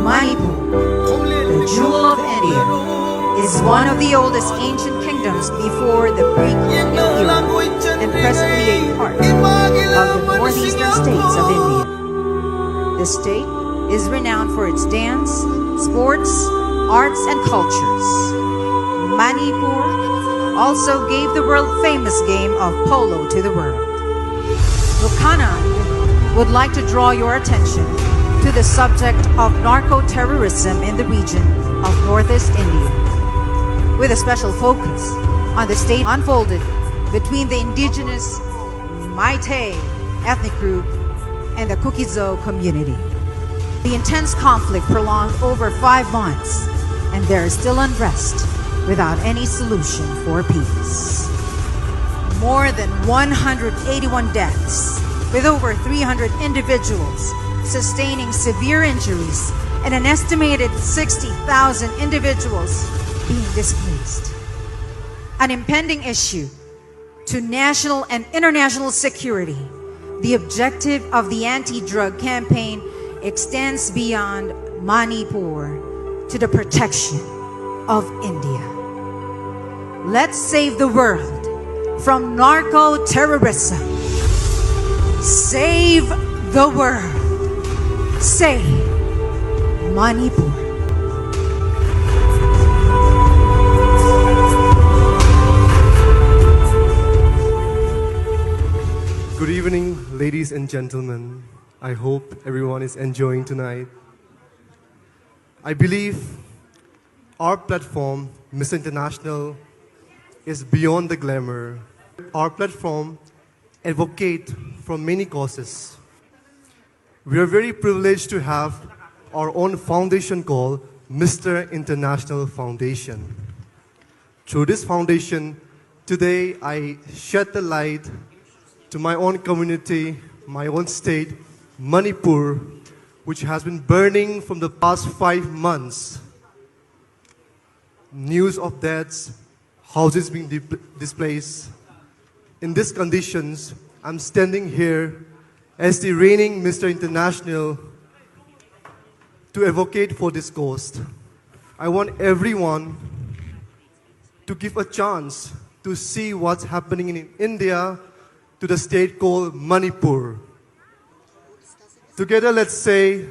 Manipur, the jewel of India, is one of the oldest ancient kingdoms before the pre-colonial era and presently a part of the northeastern states of India. The state is renowned for its dance, sports, arts, and cultures. Manipur also gave the world-famous game of polo to the world. Buchanan would like to draw your attention to the subject of narco-terrorism in the region of Northeast India, with a special focus on the state unfolded between the indigenous Mayol ethnic group and the Kukizo community. The intense conflict prolonged over 5 months, and there is still unrest without any solution for peace. More than 181 deaths, with over 300 individuals sustaining severe injuries and an estimated 60,000 individuals being displaced. An impending issue to national and international security. The objective of the anti-drug campaign extends beyond Manipur to the protection of India. Let's save the world from narco-terrorism. Save the world. Save Manipur. Good evening, ladies and gentlemen. I hope everyone is enjoying tonight. I believe our platform, Miss International, is beyond the glamour. Our platform advocates for many causes. We are very privileged to have our own foundation called Mr. International Foundation. Through this foundation, today I shed the light to my own community, my own state, Manipur, which has been burning from the past 5 months. News of deaths, houses being displaced. In these conditions, I'm standing here as the reigning Mr. International to advocate for this cause. I want everyone to give a chance to see what's happening in India to the state called Manipur. Together, let's say,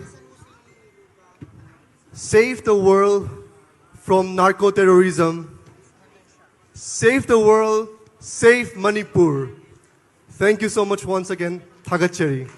save the world from narco-terrorism, save the world, save Manipur. Thank you so much once again. Thagacheri.